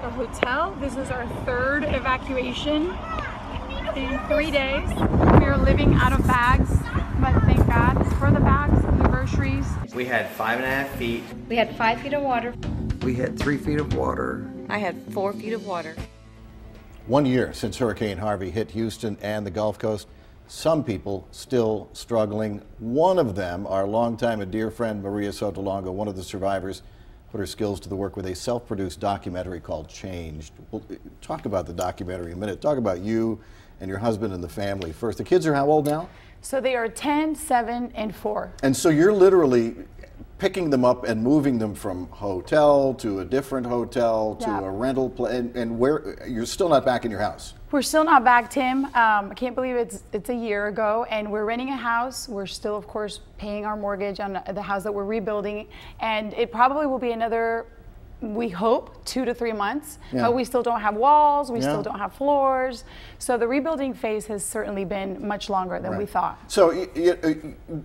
a hotel. This is our third evacuation in 3 days. We are living out of bags, but thank God for the bags and the groceries. We had 5.5 feet. We had 5 feet of water. We had 3 feet of water. I had 4 feet of water. 1 year since Hurricane Harvey hit Houston and the Gulf Coast, some people still struggling. One of them, our longtime and dear friend Maria Sotolongo, one of the survivors, put her skills to the work with a self-produced documentary called Changed. We'll talk about the documentary in a minute. Talk about you and your husband and the family first. The kids are how old now? So they are 10, 7, and 4. And so you're literally picking them up and moving them from hotel to a different hotel to a rental place, and where you're still not back in your house. We're still not back, Tim. I can't believe it's a year ago, and we're renting a house. We're still, of course, paying our mortgage on the house that we're rebuilding, and it probably will be another, we hope, 2 to 3 months, but we still don't have walls, we still don't have floors. So the rebuilding phase has certainly been much longer than we thought. So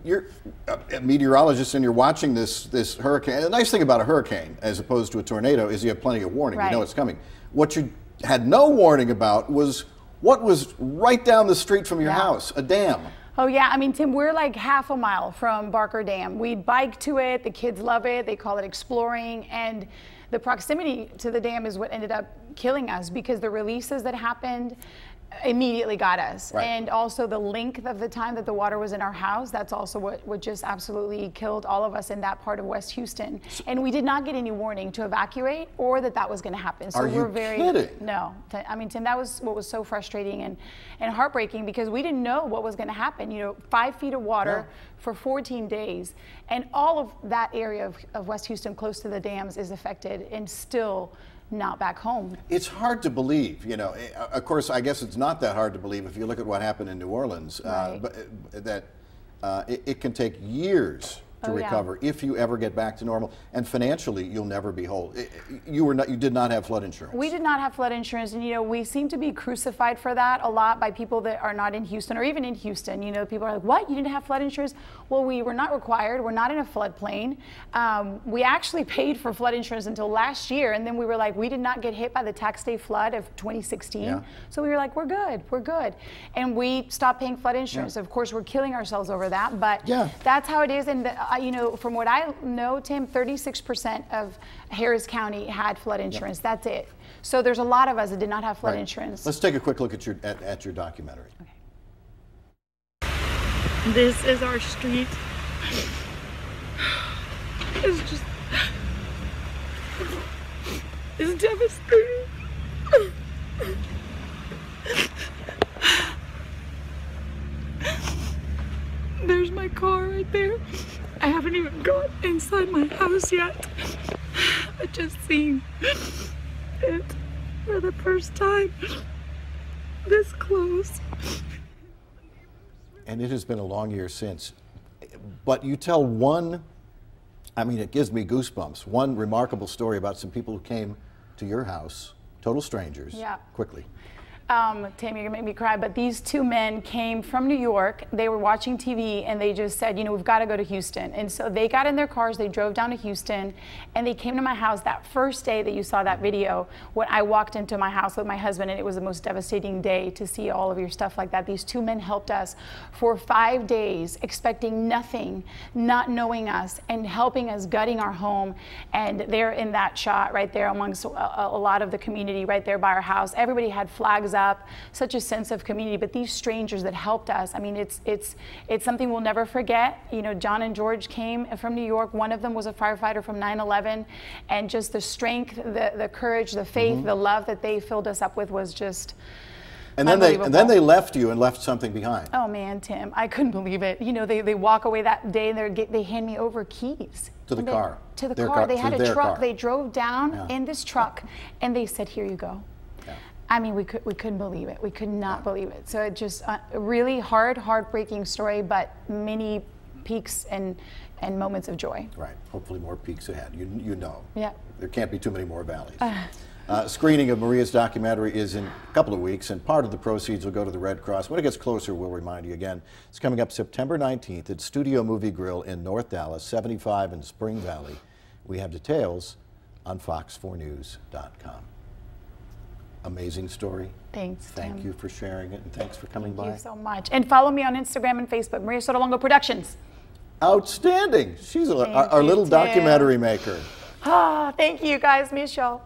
you're a meteorologist and you're watching this hurricane. The nice thing about a hurricane, as opposed to a tornado, is you have plenty of warning. You know it's coming. What you had no warning about was what was right down the street from your house, a dam. Oh yeah, I mean, Tim, we're like half a mile from Barker Dam. We bike to it, the kids love it, they call it exploring, and the proximity to the dam is what ended up killing us, because the releases that happened immediately got us. And also the length of the time that the water was in our house, that's also what just absolutely killed all of us in that part of West Houston. And we did not get any warning to evacuate or that was going to happen. So we're very kidding? No. I mean, Tim, that was what was so frustrating and heartbreaking, because we didn't know what was going to happen. You know, 5 feet of water for 14 days, and all of that area of West Houston close to the dams is affected and still not back home. It's hard to believe, you know. Of course, I guess it's not that hard to believe if you look at what happened in New Orleans, but that it can take years to recover if you ever get back to normal, and financially you'll never be whole. You did not have flood insurance. We did not have flood insurance, and you know, we seem to be crucified for that a lot by people that are not in Houston, or even in Houston. You know, people are like, what, you didn't have flood insurance? Well, we were not required. We're not in a floodplain. We actually paid for flood insurance until last year, and then we were like, we did not get hit by the tax day flood of 2016. So we were like, we're good. And we stopped paying flood insurance. Of course, we're killing ourselves over that, but that's how it is. And you know, from what I know, Tim, 36% of Harris County had flood insurance. That's it. So there's a lot of us that did not have flood insurance. Let's take a quick look at your documentary. This is our street. It's just, it's devastating. There's my car right there. I haven't even got inside my house yet. I just seen it for the first time this close. And it has been a long year since. But you tell one, I mean, it gives me goosebumps, one remarkable story about some people who came to your house, total strangers, quickly. Tim, you're gonna make me cry, but these two men came from New York. They were watching TV and they just said, you know, we've got to go to Houston. And so they got in their cars, they drove down to Houston, and they came to my house that first day that you saw that video, when I walked into my house with my husband, and it was the most devastating day to see all of your stuff like that. These two men helped us for 5 days, expecting nothing, not knowing us, and helping us, gutting our home. And they're in that shot right there amongst a lot of the community right there by our house. Everybody had flags up, such a sense of community. But these strangers that helped us, I mean, it's something we'll never forget. You know, John and George came from New York. One of them was a firefighter from 9/11, and just the strength, the courage, the faith, the love that they filled us up with was just and then they left you and left something behind. Oh man, Tim, I couldn't believe it. You know, they walk away that day and they hand me over keys to the car. To the car. They had a truck. They drove down in this truck, and they said, "Here you go." I mean, we couldn't believe it. We could not believe it. So it just a really heartbreaking story, but many peaks and moments of joy. Right. Hopefully more peaks ahead. You know. Yeah. There can't be too many more valleys. Screening of Maria's documentary is in a couple of weeks, and part of the proceeds will go to the Red Cross. When it gets closer, we'll remind you again. It's coming up September 19th at Studio Movie Grill in North Dallas, 75 in Spring Valley. We have details on fox4news.com. Amazing story. Thanks, Thank Tim. you for sharing it, and thanks for coming by. Thank you so much. And follow me on Instagram and Facebook, Maria Sotolongo Productions. Outstanding. She's our you, little Tim. documentary maker. Ah, thank you guys. Miss y'all.